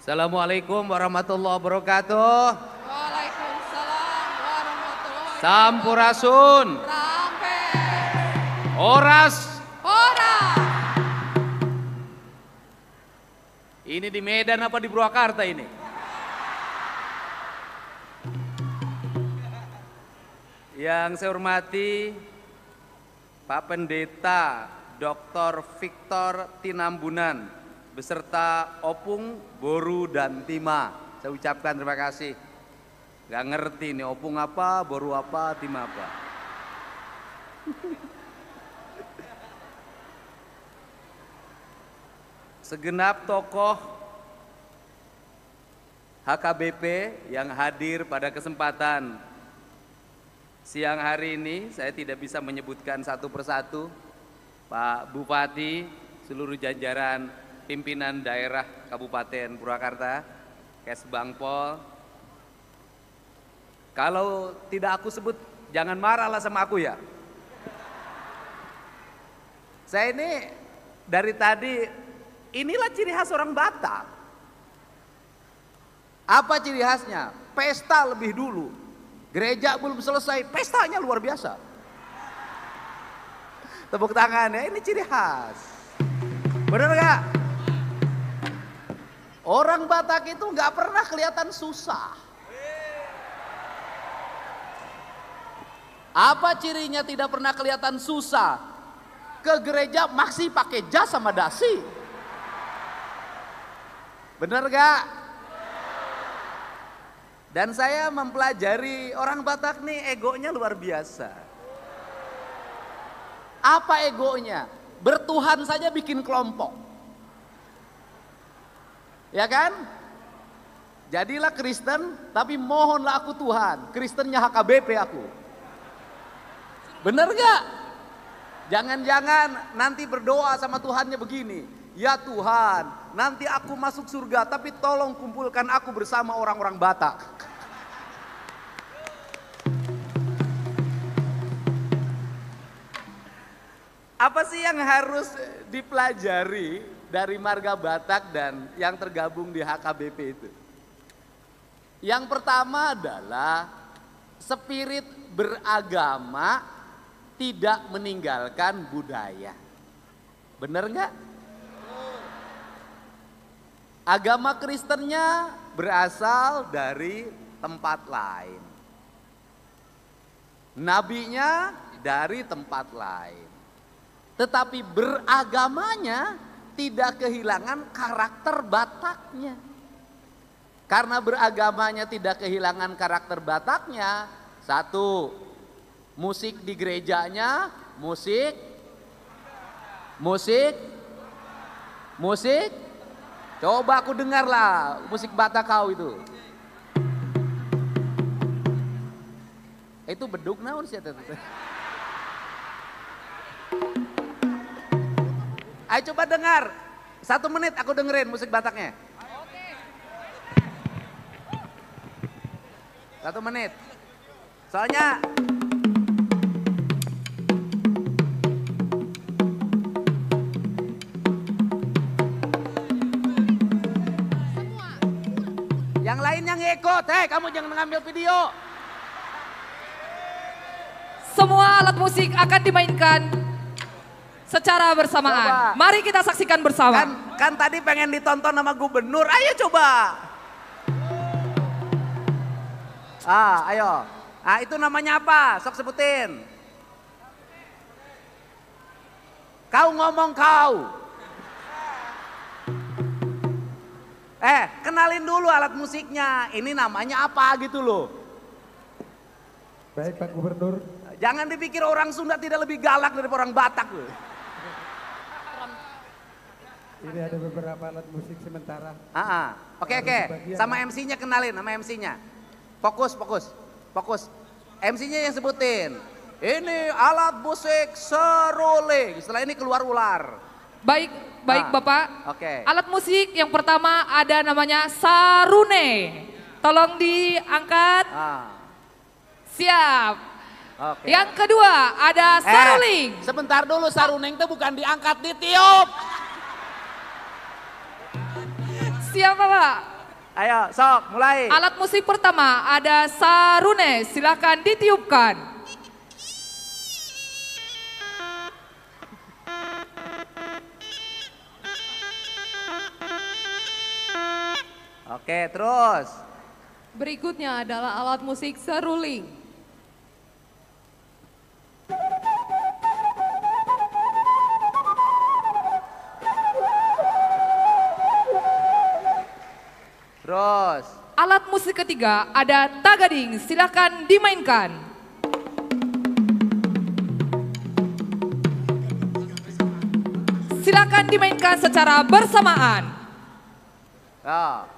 Assalamualaikum warahmatullahi wabarakatuh. Waalaikumsalam warahmatullahi Sampurasun. Rampe. Oras. Ora. Ini di Medan apa di Purwakarta ini? Yang saya hormati Pak Pendeta Dr. Victor Tinambunan beserta Opung, Boru, dan Tima. Saya ucapkan terima kasih. Gak ngerti nih Opung apa, Boru apa, Tima apa. Segenap tokoh HKBP yang hadir pada kesempatan siang hari ini, saya tidak bisa menyebutkan satu persatu. Pak Bupati, seluruh jajaran pimpinan daerah Kabupaten Purwakarta, Kesbangpol. Kalau tidak aku sebut, jangan marahlah sama aku ya. Saya ini dari tadi, inilah ciri khas orang Batak. Apa ciri khasnya? Pesta lebih dulu. Gereja belum selesai, pestanya luar biasa. Tepuk tangan ya, ini ciri khas. Bener gak? Orang Batak itu gak pernah kelihatan susah. Apa cirinya tidak pernah kelihatan susah? Ke gereja masih pakai jas sama dasi. Bener gak? Dan saya mempelajari orang Batak nih egonya luar biasa. Apa egonya? Bertuhan saja bikin kelompok. Ya kan? Jadilah Kristen, tapi mohonlah aku Tuhan. Kristennya HKBP aku. Bener gak? Jangan-jangan nanti berdoa sama Tuhannya begini. Ya Tuhan, nanti aku masuk surga, tapi tolong kumpulkan aku bersama orang-orang Batak. Apa sih yang harus dipelajari dari marga Batak dan yang tergabung di HKBP itu? Yang pertama adalah spirit beragama tidak meninggalkan budaya. Bener nggak? Agama Kristennya berasal dari tempat lain. Nabinya dari tempat lain. Tetapi beragamanya tidak kehilangan karakter Bataknya. Karena beragamanya tidak kehilangan karakter Bataknya, satu, musik di gerejanya, musik, coba aku dengarlah musik Batak kau itu. Itu beduk naon sih? Ayo coba dengar, 1 menit aku dengerin musik Bataknya. 1 menit. Soalnya yang lainnya ngikut, kamu jangan ngambil video. Semua alat musik akan dimainkan secara bersamaan. Coba. Mari kita saksikan bersama. Kan tadi pengen ditonton sama gubernur, ayo coba. Ayo. Itu namanya apa? Sok sebutin. Kau ngomong kau. Kenalin dulu alat musiknya. Ini namanya apa gitu loh. Baik Pak Gubernur. Jangan dipikir orang Sunda tidak lebih galak dari orang Batak loh. Ini ada beberapa alat musik sementara. Oke. Sama MC-nya kenalin, sama MC-nya. Fokus. MC-nya yang sebutin. Ini alat musik seruling. Setelah ini keluar ular. Baik Bapak. Oke. Alat musik yang pertama ada namanya sarune. Tolong diangkat. Siap. Oke. Yang kedua ada saruling. Sebentar dulu, saruneng itu bukan diangkat, ditiup. Siapa Pak? Ayo, sok mulai. Alat musik pertama ada sarune, silakan ditiupkan. Oke, terus. Berikutnya adalah alat musik seruling. Terus. Alat musik ketiga ada tagading, silakan dimainkan. Silakan dimainkan secara bersamaan. Ya.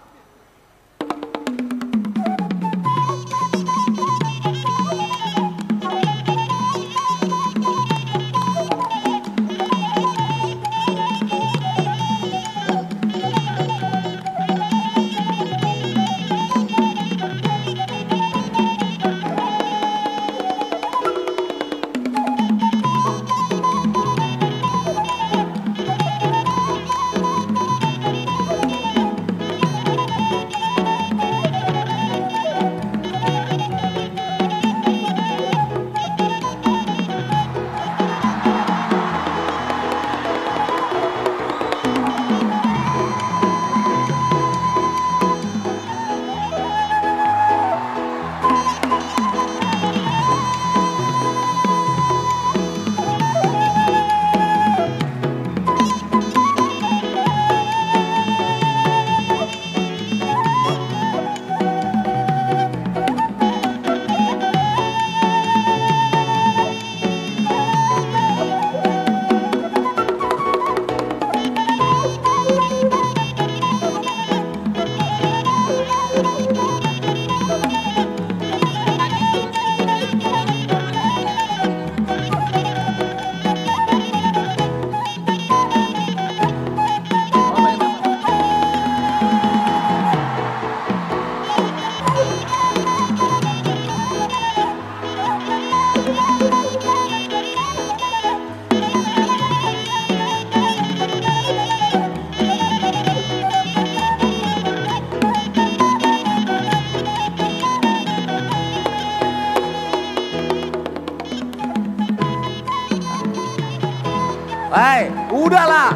Hei, udahlah.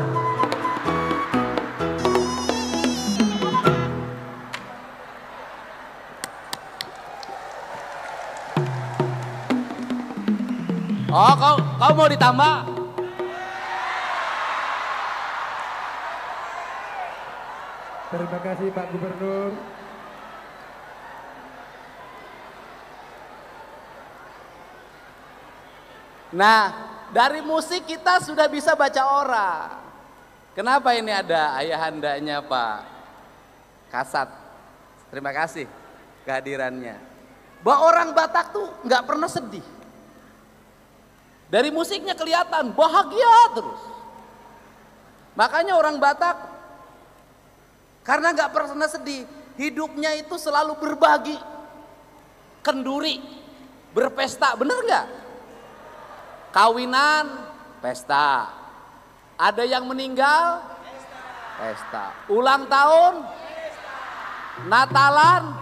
Oh, kau mau ditambah? Terima kasih Pak Gubernur. Nah, dari musik kita sudah bisa baca orang. Kenapa ini ada ayahandanya Pak Kasat? Terima kasih kehadirannya. Bahwa orang Batak tuh nggak pernah sedih. Dari musiknya kelihatan bahagia terus. Makanya orang Batak karena nggak pernah sedih, hidupnya itu selalu berbagi, kenduri, berpesta, bener nggak? Kawinan, pesta. Ada yang meninggal, pesta. Ulang tahun, Natalan,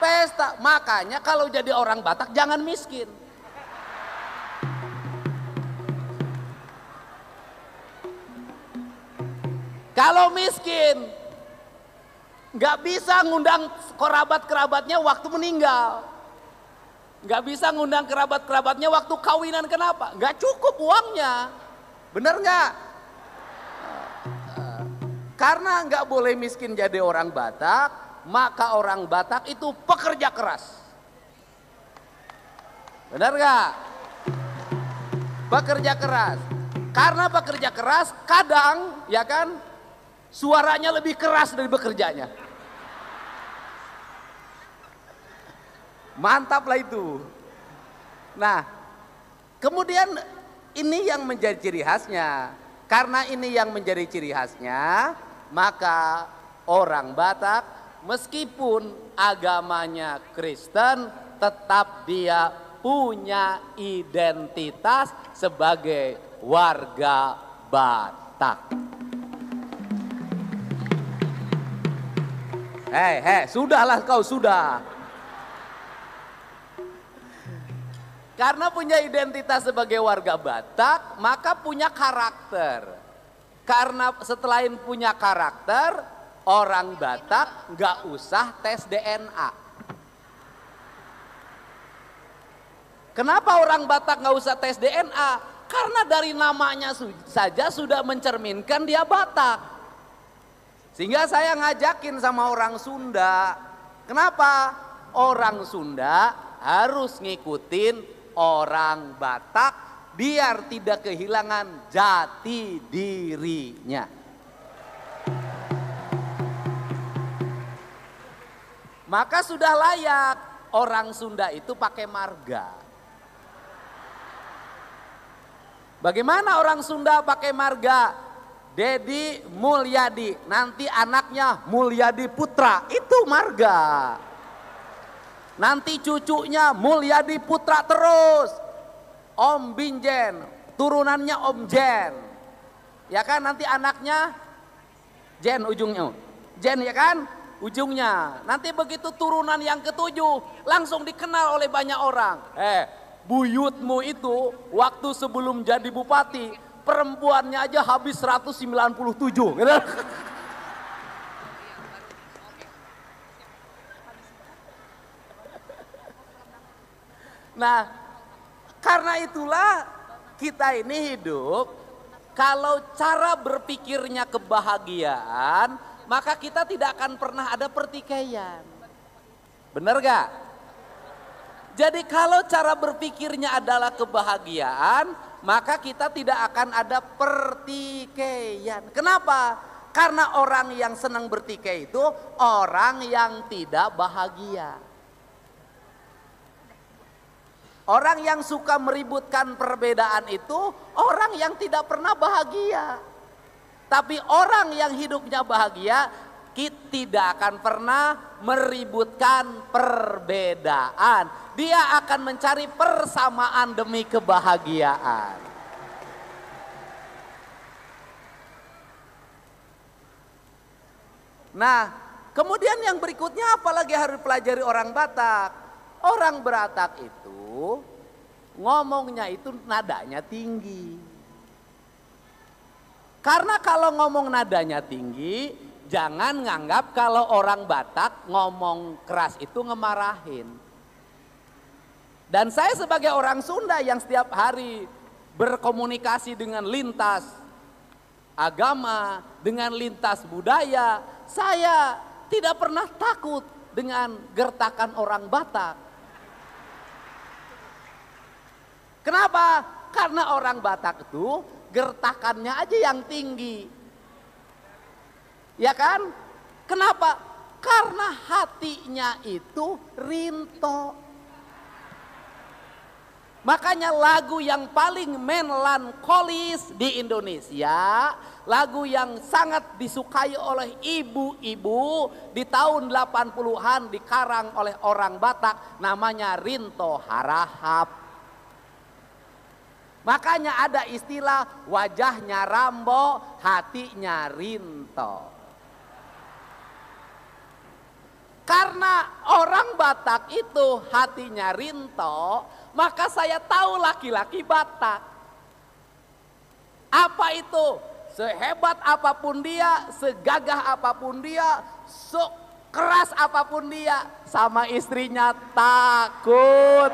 pesta. Makanya kalau jadi orang Batak jangan miskin. Kalau miskin, nggak bisa ngundang kerabat-kerabatnya waktu meninggal. Nggak bisa ngundang kerabat-kerabatnya waktu kawinan, kenapa? Nggak cukup uangnya, bener nggak? Karena nggak boleh miskin jadi orang Batak, maka orang Batak itu pekerja keras. Bener nggak? Pekerja keras. Karena pekerja keras, kadang ya kan, suaranya lebih keras dari bekerjanya. Mantaplah itu. Nah, kemudian ini yang menjadi ciri khasnya. Karena ini yang menjadi ciri khasnya, maka orang Batak meskipun agamanya Kristen, tetap dia punya identitas sebagai warga Batak. Sudahlah kau, sudah. Karena punya identitas sebagai warga Batak, maka punya karakter. Karena selain punya karakter, orang Batak nggak usah tes DNA. Kenapa orang Batak nggak usah tes DNA? Karena dari namanya saja sudah mencerminkan dia Batak. Sehingga saya ngajakin sama orang Sunda. Kenapa? Orang Sunda harus ngikutin orang Batak biar tidak kehilangan jati dirinya. Maka sudah layak orang Sunda itu pakai marga. Bagaimana orang Sunda pakai marga? Dedi Mulyadi, nanti anaknya Mulyadi Putra, itu marga. Nanti cucunya Mulyadi Putra terus. Om Binjen, turunannya Om Jen. Ya kan, nanti anaknya Jen ujungnya. Jen ya kan, ujungnya. Nanti begitu turunan yang ketujuh langsung dikenal oleh banyak orang. Buyutmu itu waktu sebelum jadi bupati, perempuannya aja habis 197. Gitu. Nah, karena itulah kita ini hidup, kalau cara berpikirnya kebahagiaan, maka kita tidak akan pernah ada pertikaian. Benar gak? Jadi kalau cara berpikirnya adalah kebahagiaan, maka kita tidak akan ada pertikaian. Kenapa? Karena orang yang senang bertikai itu orang yang tidak bahagia. Orang yang suka meributkan perbedaan itu orang yang tidak pernah bahagia. Tapi orang yang hidupnya bahagia tidak akan pernah meributkan perbedaan. Dia akan mencari persamaan demi kebahagiaan. Nah, kemudian yang berikutnya apalagi harus pelajari orang Batak. Orang Batak itu ngomongnya itu nadanya tinggi. Karena kalau ngomong nadanya tinggi, jangan nganggap kalau orang Batak ngomong keras itu ngemarahin. Dan saya sebagai orang Sunda yang setiap hari berkomunikasi dengan lintas agama, dengan lintas budaya, saya tidak pernah takut dengan gertakan orang Batak. Kenapa? Karena orang Batak itu gertakannya aja yang tinggi. Ya kan? Kenapa? Karena hatinya itu rinto. Makanya lagu yang paling melankolis di Indonesia, lagu yang sangat disukai oleh ibu-ibu di tahun 80-an dikarang oleh orang Batak, namanya Rinto Harahap. Makanya ada istilah wajahnya Rambo, hatinya Rinto. Karena orang Batak itu hatinya Rinto, maka saya tahu laki-laki Batak. Apa itu? Sehebat apapun dia, segagah apapun dia, sekeras apapun dia, sama istrinya takut.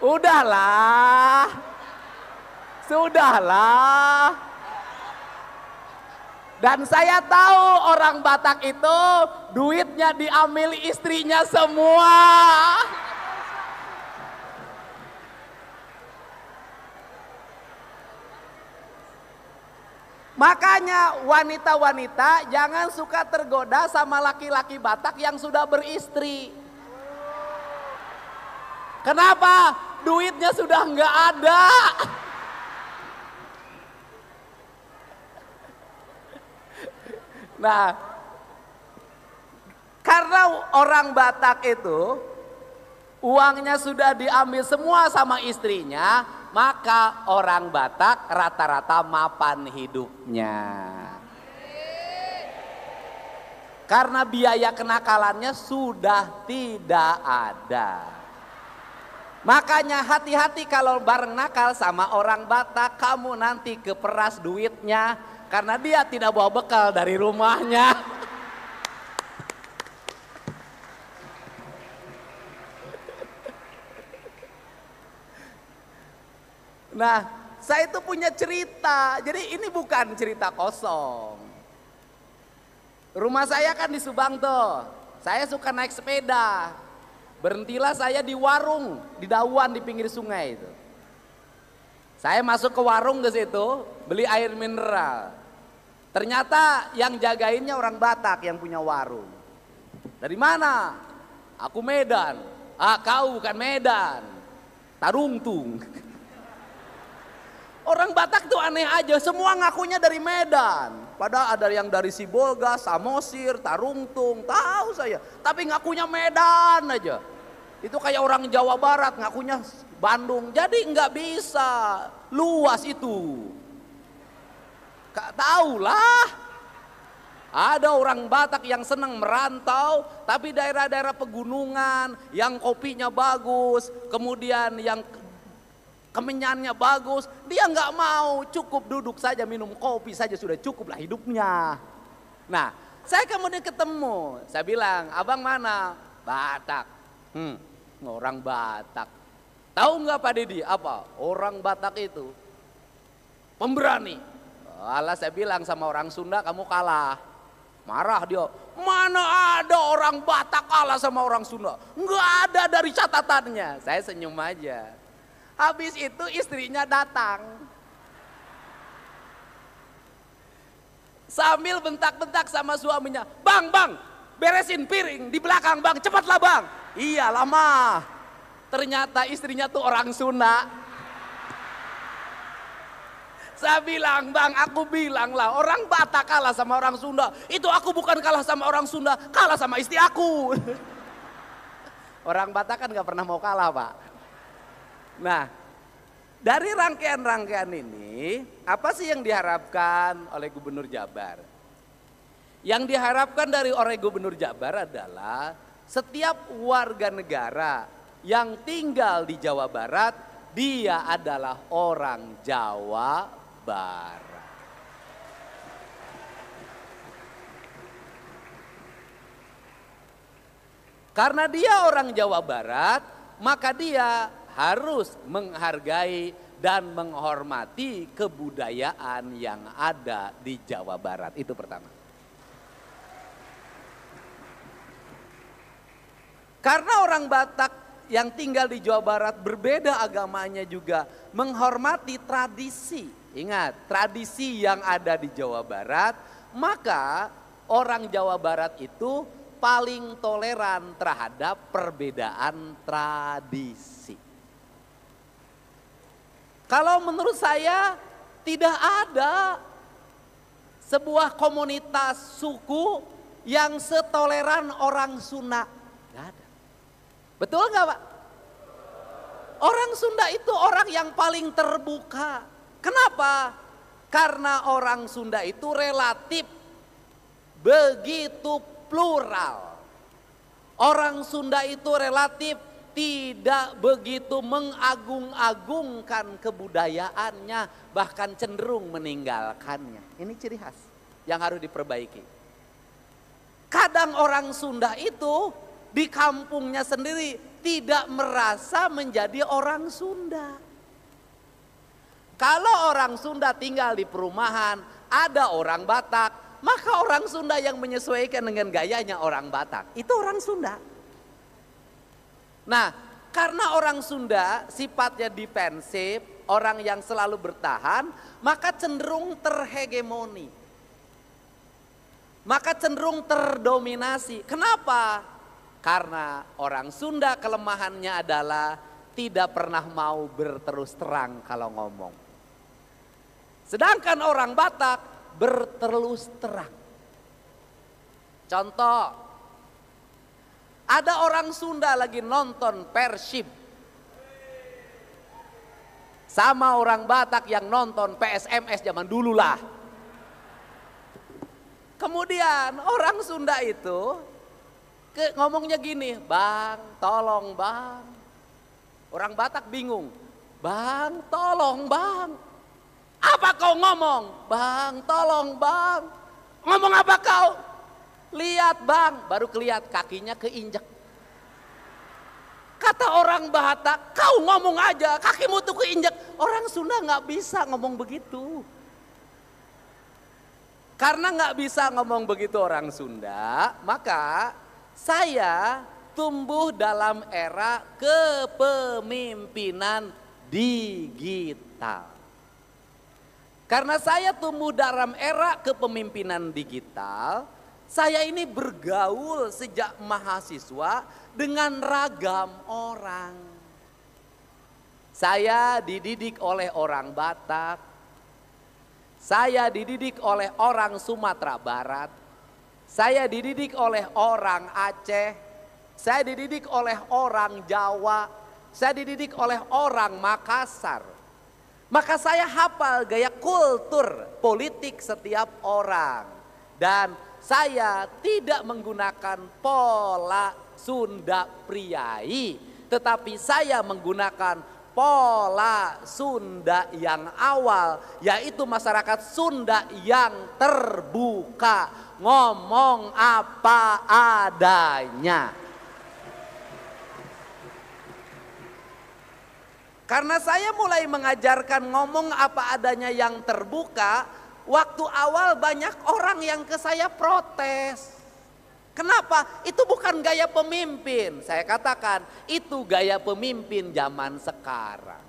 Sudahlah. Dan saya tahu orang Batak itu duitnya diambil istrinya semua. Makanya wanita-wanita jangan suka tergoda sama laki-laki Batak yang sudah beristri. Kenapa? Duitnya sudah nggak ada. Nah, karena orang Batak itu uangnya sudah diambil semua sama istrinya, maka orang Batak rata-rata mapan hidupnya. Karena biaya kenakalannya sudah tidak ada. Makanya hati-hati kalau bareng nakal sama orang Batak, kamu nanti keperas duitnya karena dia tidak bawa bekal dari rumahnya. Nah, saya itu punya cerita. Jadi ini bukan cerita kosong. Rumah saya kan di Subang tuh. Saya suka naik sepeda. Berhentilah saya di warung, di Dauan di pinggir sungai itu. Saya masuk ke warung ke situ, beli air mineral. Ternyata yang jagainnya orang Batak yang punya warung. Dari mana? Aku Medan. Ah, kau bukan Medan. Tarungtung. Orang Batak tuh aneh aja, semua ngakunya dari Medan. Padahal ada yang dari Sibolga, Samosir, Tarungtung, tahu saya. Tapi ngakunya Medan aja. Itu kayak orang Jawa Barat ngakunya Bandung. Jadi nggak bisa, luas itu. Tahu lah. Ada orang Batak yang senang merantau, tapi daerah-daerah pegunungan yang kopinya bagus, kemudian yang kemenyannya bagus, dia nggak mau, cukup duduk saja minum kopi saja sudah cukup lah hidupnya. Nah, saya kemudian ketemu, saya bilang, abang mana? Batak. Orang Batak. Tahu nggak Pak Didi apa? Orang Batak itu pemberani. Alah, saya bilang sama orang Sunda kamu kalah. Marah dia. Mana ada orang Batak kalah sama orang Sunda? Nggak ada dari catatannya. Saya senyum aja. Habis itu istrinya datang. Sambil bentak-bentak sama suaminya. Bang, beresin piring di belakang bang, cepatlah bang. Iya lama. Ternyata istrinya tuh orang Sunda. Saya bilang, bang, aku bilang lah orang Batak kalah sama orang Sunda. Itu aku bukan kalah sama orang Sunda, kalah sama istri aku. Orang Batak kan gak pernah mau kalah, Pak. Nah, dari rangkaian-rangkaian ini, apa sih yang diharapkan oleh Gubernur Jabar? Yang diharapkan oleh Gubernur Jabar adalah setiap warga negara yang tinggal di Jawa Barat, dia adalah orang Jawa Barat. Karena dia orang Jawa Barat, maka dia harus menghargai dan menghormati kebudayaan yang ada di Jawa Barat. Itu pertama. Karena orang Batak yang tinggal di Jawa Barat berbeda agamanya juga menghormati tradisi. Ingat, tradisi yang ada di Jawa Barat, maka orang Jawa Barat itu paling toleran terhadap perbedaan tradisi. Kalau menurut saya tidak ada sebuah komunitas suku yang setoleran orang Sunda. Tidak ada. Betul nggak Pak? Orang Sunda itu orang yang paling terbuka. Kenapa? Karena orang Sunda itu relatif begitu plural. Orang Sunda itu relatif tidak begitu mengagung-agungkan kebudayaannya, bahkan cenderung meninggalkannya. Ini ciri khas yang harus diperbaiki. Kadang orang Sunda itu di kampungnya sendiri tidak merasa menjadi orang Sunda. Kalau orang Sunda tinggal di perumahan, ada orang Batak, maka orang Sunda yang menyesuaikan dengan gayanya orang Batak, itu orang Sunda. Nah, karena orang Sunda sifatnya defensif, orang yang selalu bertahan, maka cenderung terhegemoni. Maka cenderung terdominasi. Kenapa? Karena orang Sunda kelemahannya adalah tidak pernah mau berterus terang kalau ngomong. Sedangkan orang Batak berterus terang. Contoh. Ada orang Sunda lagi nonton Persib. sama orang Batak yang nonton PSMS zaman dulu lah. Kemudian orang Sunda itu ngomongnya gini, "Bang, tolong bang." Orang Batak bingung, "Bang, tolong bang." "Apa kau ngomong?" "Bang, tolong bang." "Ngomong apa kau?" "Lihat bang." Baru kelihat kakinya keinjek. Kata orang Batak, "Kau ngomong aja, kakimu tuh keinjek." Orang Sunda nggak bisa ngomong begitu. Karena nggak bisa ngomong begitu orang Sunda, maka saya tumbuh dalam era kepemimpinan digital. Karena saya tumbuh dalam era kepemimpinan digital, saya ini bergaul sejak mahasiswa dengan ragam orang. Saya dididik oleh orang Batak, saya dididik oleh orang Sumatera Barat, saya dididik oleh orang Aceh, saya dididik oleh orang Jawa, saya dididik oleh orang Makassar. Maka saya hafal gaya kultur politik setiap orang. Dan saya tidak menggunakan pola Sunda Priai, tetapi saya menggunakan pola Sunda yang awal, yaitu masyarakat Sunda yang terbuka, ngomong apa adanya. Karena saya mulai mengajarkan ngomong apa adanya yang terbuka, waktu awal banyak orang yang ke saya protes. Kenapa? Itu bukan gaya pemimpin. Saya katakan itu gaya pemimpin zaman sekarang.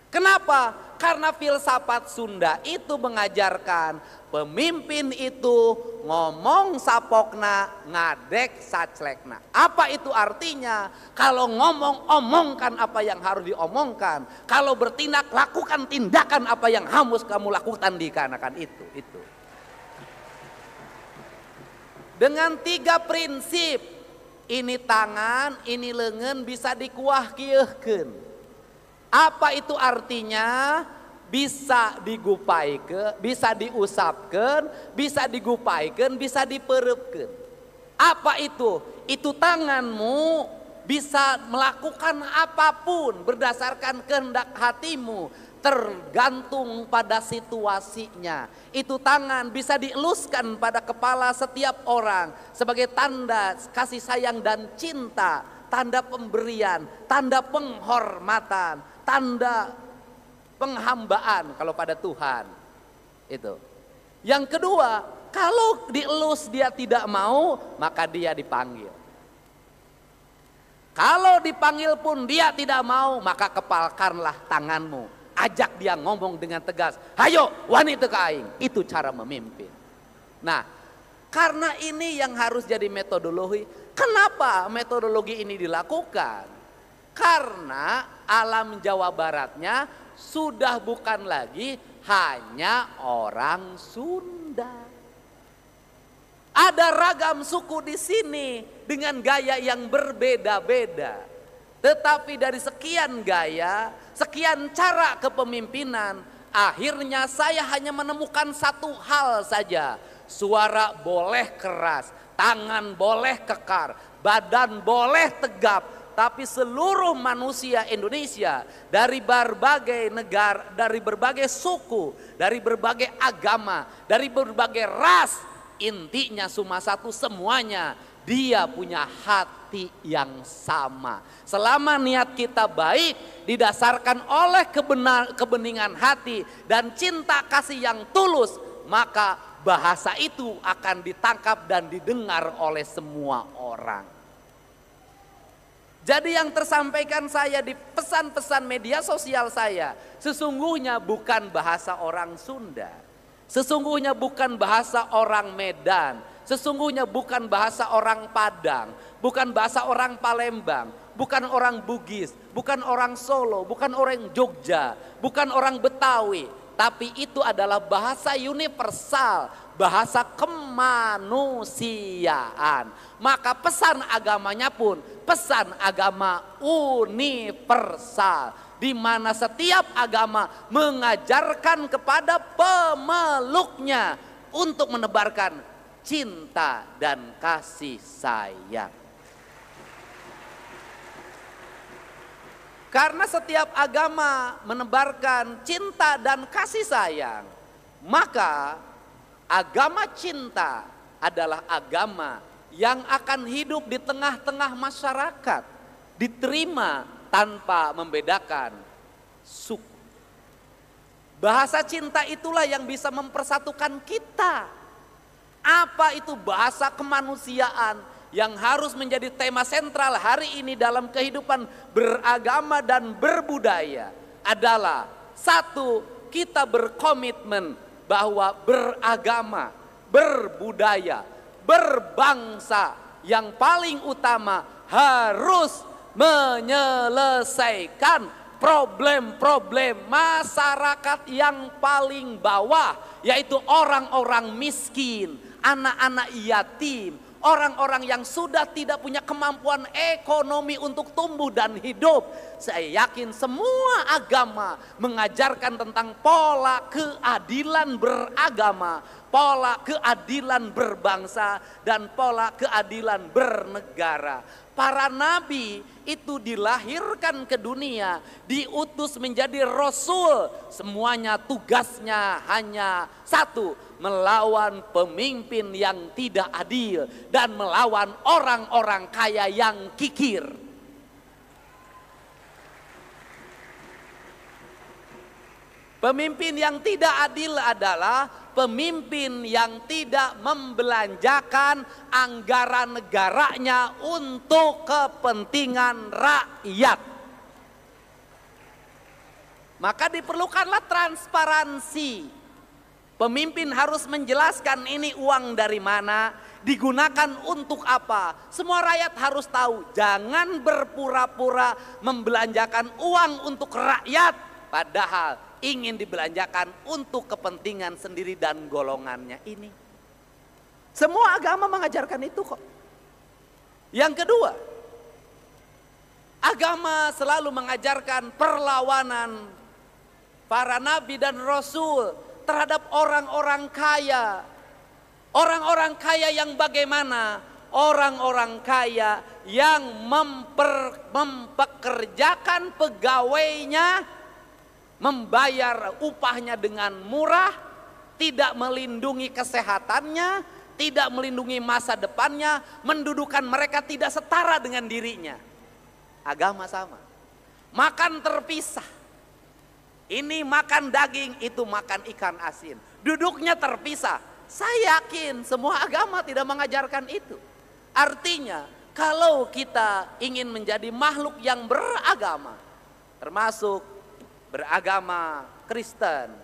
Kenapa? Karena filsafat Sunda itu mengajarkan pemimpin itu ngomong sapokna, ngadek saclekna. Apa itu artinya? Kalau ngomong, omongkan apa yang harus diomongkan. Kalau bertindak, lakukan tindakan apa yang harus kamu lakukan dikarenakan itu. Dengan 3 prinsip, ini tangan, ini lengan bisa dikuah kieuhkeun. Apa itu artinya? Bisa digupaikeun, bisa diusapkeun, bisa digupaikeun, bisa dipereupkeun. Apa itu? Itu tanganmu bisa melakukan apapun berdasarkan kehendak hatimu, tergantung pada situasinya. Itu tangan bisa dieluskan pada kepala setiap orang sebagai tanda kasih sayang dan cinta, tanda pemberian, tanda penghormatan, tanda penghambaan kalau pada Tuhan. Itu. Yang kedua, kalau dielus dia tidak mau, maka dia dipanggil. Kalau dipanggil pun dia tidak mau, maka kepalkanlah tanganmu. Ajak dia ngomong dengan tegas, "Hayo wanita ke aing." Itu cara memimpin. Nah, karena ini yang harus jadi metodologi. Kenapa metodologi ini dilakukan? Karena alam Jawa Baratnya sudah bukan lagi hanya orang Sunda. Ada ragam suku di sini dengan gaya yang berbeda-beda. Tetapi dari sekian gaya, sekian cara kepemimpinan, akhirnya saya hanya menemukan satu hal saja. Suara boleh keras, tangan boleh kekar, badan boleh tegap, tapi seluruh manusia Indonesia dari berbagai negara, dari berbagai suku, dari berbagai agama, dari berbagai ras, intinya cuma satu, semuanya dia punya hati yang sama. Selama niat kita baik, didasarkan oleh kebeningan hati dan cinta kasih yang tulus, maka bahasa itu akan ditangkap dan didengar oleh semua orang. Jadi yang tersampaikan saya di pesan-pesan media sosial saya, sesungguhnya bukan bahasa orang Sunda, sesungguhnya bukan bahasa orang Medan, sesungguhnya bukan bahasa orang Padang, bukan bahasa orang Palembang, bukan orang Bugis, bukan orang Solo, bukan orang Jogja, bukan orang Betawi. Tapi itu adalah bahasa universal, bahasa kemanusiaan. Maka pesan agamanya pun pesan agama universal, di mana setiap agama mengajarkan kepada pemeluknya untuk menebarkan cinta dan kasih sayang. Karena setiap agama menebarkan cinta dan kasih sayang, maka agama cinta adalah agama yang akan hidup di tengah-tengah masyarakat, diterima tanpa membedakan suku. Bahasa cinta itulah yang bisa mempersatukan kita. Apa itu bahasa kemanusiaan yang harus menjadi tema sentral hari ini dalam kehidupan beragama dan berbudaya adalah satu, kita berkomitmen bahwa beragama, berbudaya, berbangsa yang paling utama harus menyelesaikan problem-problem masyarakat yang paling bawah, yaitu orang-orang miskin, anak-anak yatim, orang-orang yang sudah tidak punya kemampuan ekonomi untuk tumbuh dan hidup. Saya yakin semua agama mengajarkan tentang pola keadilan beragama, pola keadilan berbangsa, dan pola keadilan bernegara. Para nabi itu dilahirkan ke dunia, diutus menjadi rasul. Semuanya tugasnya hanya satu, melawan pemimpin yang tidak adil dan melawan orang-orang kaya yang kikir. Pemimpin yang tidak adil adalah pemimpin yang tidak membelanjakan anggaran negaranya untuk kepentingan rakyat. Maka diperlukanlah transparansi. Pemimpin harus menjelaskan ini uang dari mana, digunakan untuk apa. Semua rakyat harus tahu. Jangan berpura-pura membelanjakan uang untuk rakyat, padahal ingin dibelanjakan untuk kepentingan sendiri dan golongannya ini. Semua agama mengajarkan itu kok. Yang kedua, agama selalu mengajarkan perlawanan para nabi dan rasul terhadap orang-orang kaya. Orang-orang kaya yang bagaimana? Orang-orang kaya yang mempekerjakan pegawainya, membayar upahnya dengan murah, tidak melindungi kesehatannya, tidak melindungi masa depannya, mendudukan mereka tidak setara dengan dirinya. Agama sama. Makan terpisah. Ini makan daging, itu makan ikan asin. Duduknya terpisah. Saya yakin semua agama tidak mengajarkan itu. Artinya kalau kita ingin menjadi makhluk yang beragama, termasuk beragama Kristen,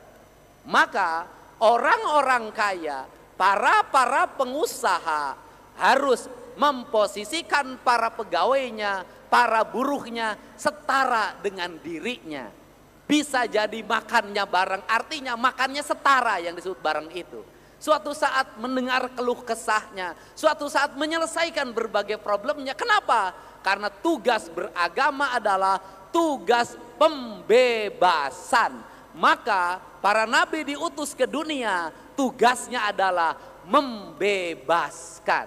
maka orang-orang kaya, para pengusaha harus memposisikan para pegawainya, para buruhnya setara dengan dirinya. Bisa jadi makannya bareng, artinya makannya setara yang disebut bareng itu. Suatu saat mendengar keluh kesahnya, suatu saat menyelesaikan berbagai problemnya. Kenapa? Karena tugas beragama adalah tugas pembebasan. Maka para nabi diutus ke dunia, tugasnya adalah membebaskan.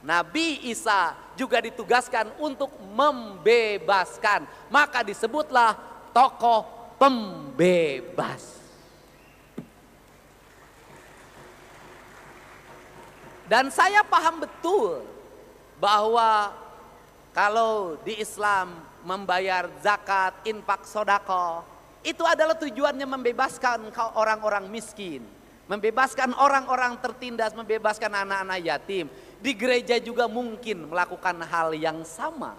Nabi Isa juga ditugaskan untuk membebaskan. Maka disebutlah tokoh pembebas. Dan saya paham betul bahwa kalau di Islam membayar zakat, infak, sodako, itu adalah tujuannya membebaskan orang-orang miskin, membebaskan orang-orang tertindas, membebaskan anak-anak yatim. Di gereja juga mungkin melakukan hal yang sama.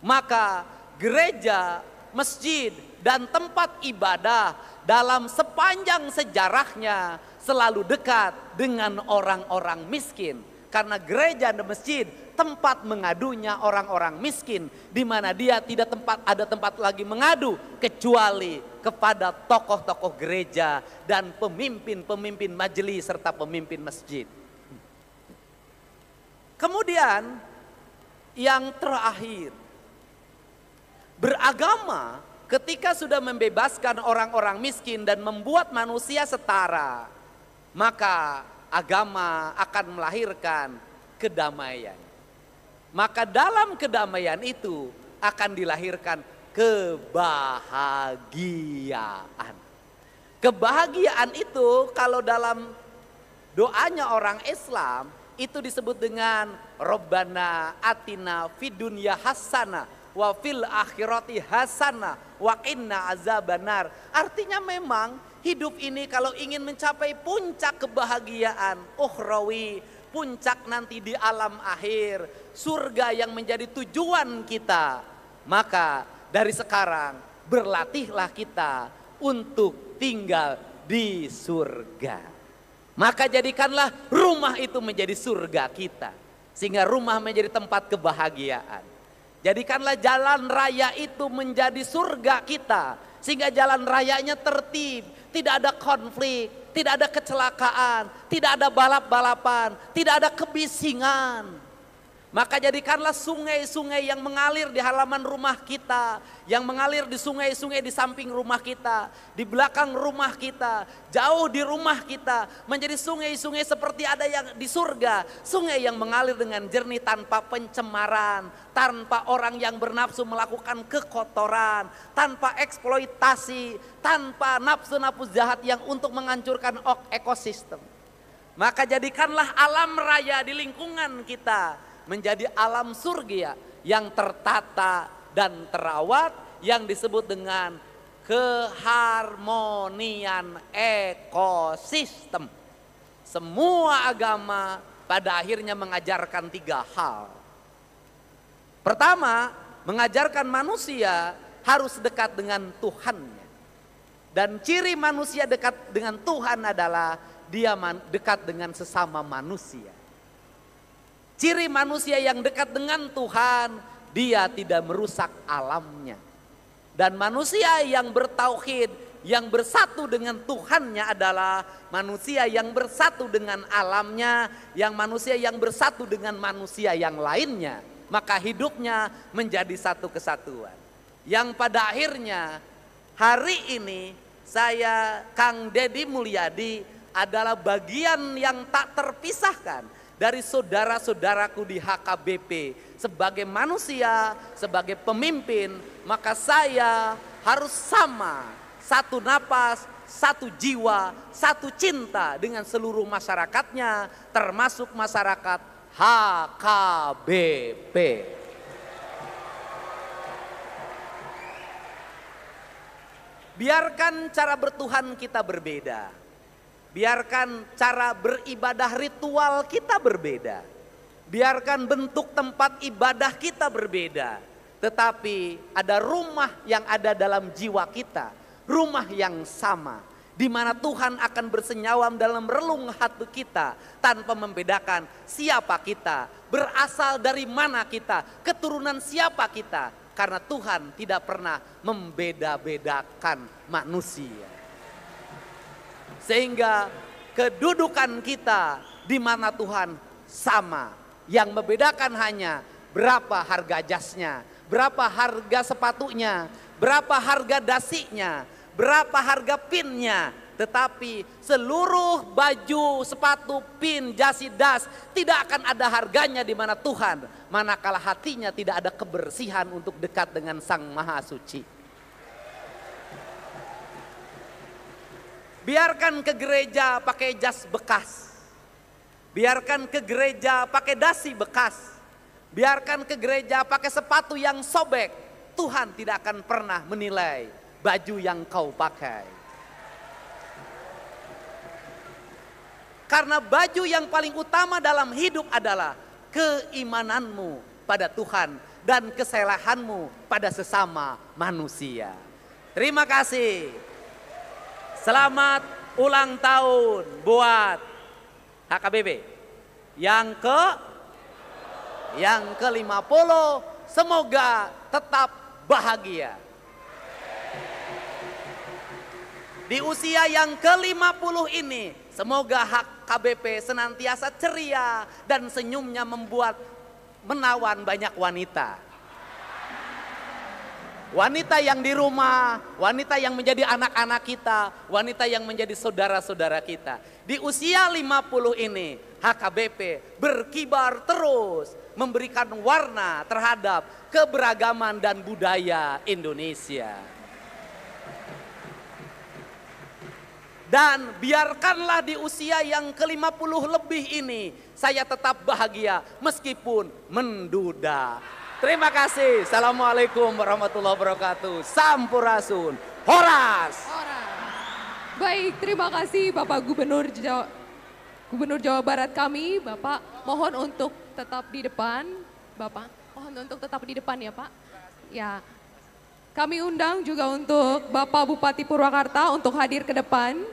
Maka gereja, masjid, dan tempat ibadah dalam sepanjang sejarahnya selalu dekat dengan orang-orang miskin. Karena gereja dan masjid tempat mengadunya orang-orang miskin, di mana dia tidak ada tempat lagi mengadu kecuali kepada tokoh-tokoh gereja dan pemimpin-pemimpin majelis serta pemimpin masjid. Kemudian yang terakhir, beragama ketika sudah membebaskan orang-orang miskin dan membuat manusia setara, maka agama akan melahirkan kedamaian. Maka dalam kedamaian itu akan dilahirkan kebahagiaan. Kebahagiaan itu kalau dalam doanya orang Islam itu disebut dengan Rabbana atina fid dunya hasanah wa fil akhirati hasanah wa qina azabannar. Artinya memang hidup ini kalau ingin mencapai puncak kebahagiaan ukhrawi, puncak nanti di alam akhir, surga yang menjadi tujuan kita, maka dari sekarang berlatihlah kita untuk tinggal di surga. Maka jadikanlah rumah itu menjadi surga kita, sehingga rumah menjadi tempat kebahagiaan. Jadikanlah jalan raya itu menjadi surga kita, sehingga jalan rayanya tertib, tidak ada konflik, tidak ada kecelakaan, tidak ada balap-balapan, tidak ada kebisingan. Maka jadikanlah sungai-sungai yang mengalir di halaman rumah kita, yang mengalir di sungai-sungai di samping rumah kita, di belakang rumah kita, jauh di rumah kita, menjadi sungai-sungai seperti ada yang di surga. Sungai yang mengalir dengan jernih tanpa pencemaran, tanpa orang yang bernafsu melakukan kekotoran, tanpa eksploitasi, tanpa nafsu-nafsu jahat yang untuk menghancurkan ekosistem. Maka jadikanlah alam raya di lingkungan kita menjadi alam surga yang tertata dan terawat, yang disebut dengan keharmonian ekosistem. Semua agama pada akhirnya mengajarkan 3 hal. Pertama, mengajarkan manusia harus dekat dengan Tuhannya. Dan ciri manusia dekat dengan Tuhan adalah dia dekat dengan sesama manusia. Ciri manusia yang dekat dengan Tuhan, dia tidak merusak alamnya. Dan manusia yang bertauhid, yang bersatu dengan Tuhannya adalah manusia yang bersatu dengan alamnya, yang manusia yang bersatu dengan manusia yang lainnya. Maka hidupnya menjadi satu kesatuan. Yang pada akhirnya hari ini saya, Kang Deddy Mulyadi, adalah bagian yang tak terpisahkan dari saudara-saudaraku di HKBP. Sebagai manusia, sebagai pemimpin, maka saya harus sama, satu napas, satu jiwa, satu cinta dengan seluruh masyarakatnya, termasuk masyarakat HKBP. Biarkan cara bertuhan kita berbeda. Biarkan cara beribadah ritual kita berbeda. Biarkan bentuk tempat ibadah kita berbeda. Tetapi ada rumah yang ada dalam jiwa kita. Rumah yang sama. Di mana Tuhan akan bersenyawam dalam relung hati kita. Tanpa membedakan siapa kita. Berasal dari mana kita. Keturunan siapa kita. Karena Tuhan tidak pernah membeda-bedakan manusia. Sehingga kedudukan kita di mana Tuhan sama. Yang membedakan hanya berapa harga jasnya, berapa harga sepatunya, berapa harga dasinya, berapa harga pinnya. Tetapi seluruh baju, sepatu, pin, jasi, das tidak akan ada harganya di mana Tuhan. Manakala hatinya tidak ada kebersihan untuk dekat dengan Sang Maha Suci. Biarkan ke gereja pakai jas bekas. Biarkan ke gereja pakai dasi bekas. Biarkan ke gereja pakai sepatu yang sobek. Tuhan tidak akan pernah menilai baju yang kau pakai. Karena baju yang paling utama dalam hidup adalah keimananmu pada Tuhan dan kesalehanmu pada sesama manusia. Terima kasih. Selamat ulang tahun buat HKBP. Yang ke-50, semoga tetap bahagia. Di usia yang ke-50 ini, semoga HKBP senantiasa ceria dan senyumnya membuat menawan banyak wanita. Wanita yang di rumah, wanita yang menjadi anak-anak kita, wanita yang menjadi saudara-saudara kita. Di usia 50 ini, HKBP berkibar terus memberikan warna terhadap keberagaman dan budaya Indonesia. Dan biarkanlah di usia yang ke-50 lebih ini saya tetap bahagia meskipun menduda. Terima kasih. Assalamualaikum warahmatullahi wabarakatuh. Sampurasun. Horas. Baik, terima kasih Bapak Gubernur Jawa Barat kami. Bapak mohon untuk tetap di depan. Bapak mohon untuk tetap di depan ya Pak. Ya, kami undang juga untuk Bapak Bupati Purwakarta untuk hadir ke depan.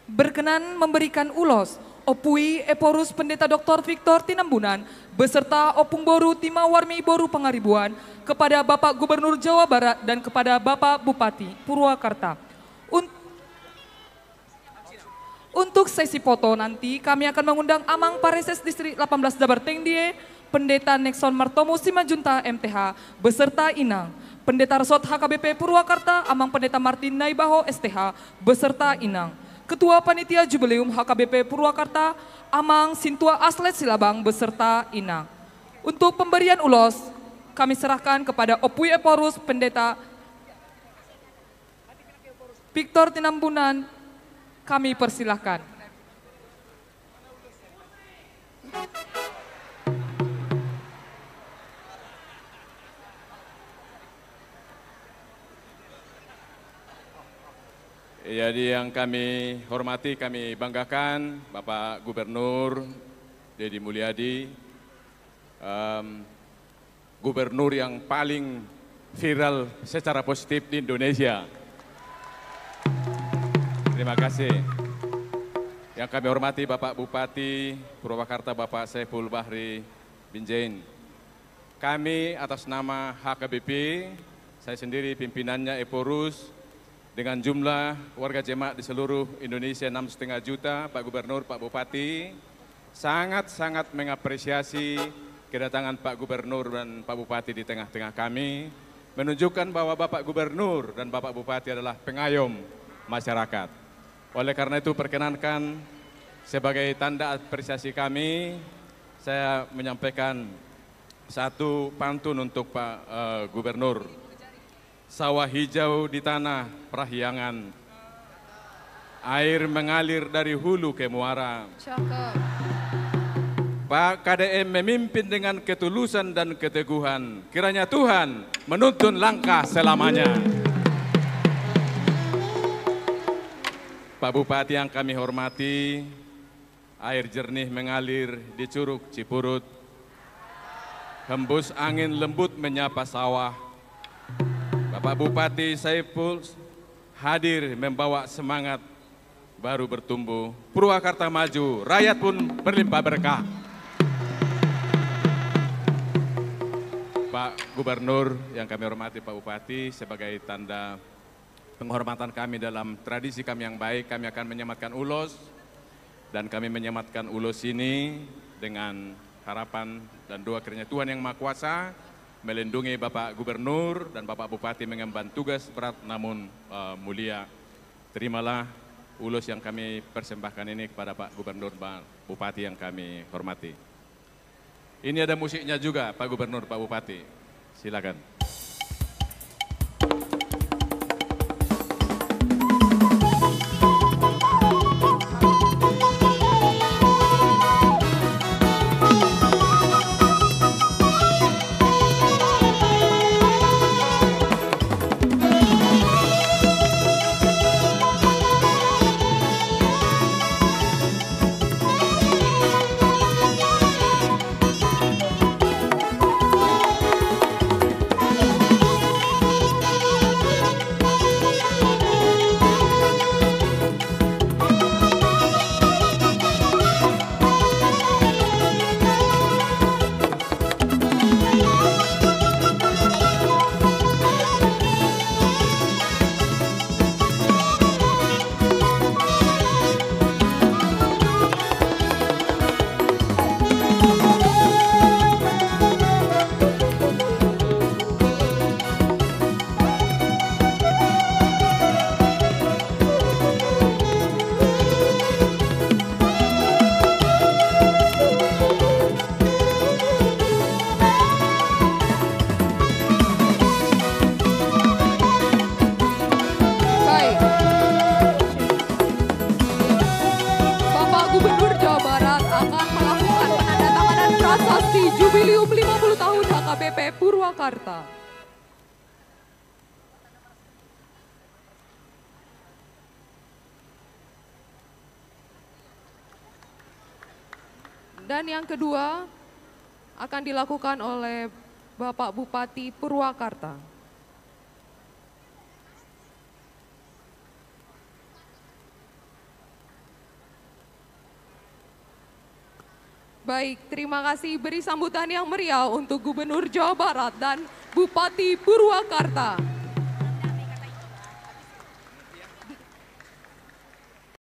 Berkenan memberikan ulos Opui Eporus Pendeta Dr. Victor Tinambunan beserta Opung Boru Tima Warmi Boru Pangaribuan kepada Bapak Gubernur Jawa Barat dan kepada Bapak Bupati Purwakarta. Untuk sesi foto nanti kami akan mengundang Amang Pareses Distrik 18 Dabar Tengdie, Pendeta Nexon Martomo Simajunta MTH beserta Inang, Pendeta Resort HKBP Purwakarta Amang Pendeta Martin Naibaho STH beserta Inang, Ketua Panitia Jubileum HKBP Purwakarta Amang Sintua Aslet Silabang beserta Inang. Untuk pemberian ulos kami serahkan kepada Opui Eporus Pendeta Victor Tinambunan, kami persilahkan. Jadi yang kami hormati, kami banggakan Bapak Gubernur Deddy Mulyadi, gubernur yang paling viral secara positif di Indonesia. Terima kasih. Yang kami hormati Bapak Bupati Purwakarta Bapak Saiful Bahri Binjain. Kami atas nama HKBP, saya sendiri pimpinannya Eporus, dengan jumlah warga jemaat di seluruh Indonesia 6,5 juta, Pak Gubernur, Pak Bupati, sangat-sangat mengapresiasi kedatangan Pak Gubernur dan Pak Bupati di tengah-tengah kami, menunjukkan bahwa Bapak Gubernur dan Bapak Bupati adalah pengayom masyarakat. Oleh karena itu perkenankan sebagai tanda apresiasi kami, saya menyampaikan satu pantun untuk Pak Gubernur. Sawah hijau di tanah Parahyangan, air mengalir dari hulu ke muara. Cakep. Pak KDM memimpin dengan ketulusan dan keteguhan. Kiranya Tuhan menuntun langkah selamanya. Pak Bupati yang kami hormati, air jernih mengalir di Curug Cipurut. Hembus angin lembut menyapa sawah. Bapak Bupati Saiful hadir membawa semangat baru bertumbuh. Purwakarta maju, rakyat pun berlimpah berkah. Pak Gubernur yang kami hormati, Pak Bupati, sebagai tanda penghormatan kami dalam tradisi kami yang baik, kami akan menyematkan ulos. Dan kami menyematkan ulos ini dengan harapan dan doa kiranya Tuhan Yang Maha Kuasa melindungi Bapak Gubernur dan Bapak Bupati mengemban tugas berat namun mulia. Terimalah ulos yang kami persembahkan ini kepada Pak Gubernur dan Bupati yang kami hormati. Ini ada musiknya juga Pak Gubernur, Pak Bupati. Silakan. HKBP Purwakarta. Dan yang kedua akan dilakukan oleh Bapak Bupati Purwakarta. Baik, terima kasih. Beri sambutan yang meriah untuk Gubernur Jawa Barat dan Bupati Purwakarta.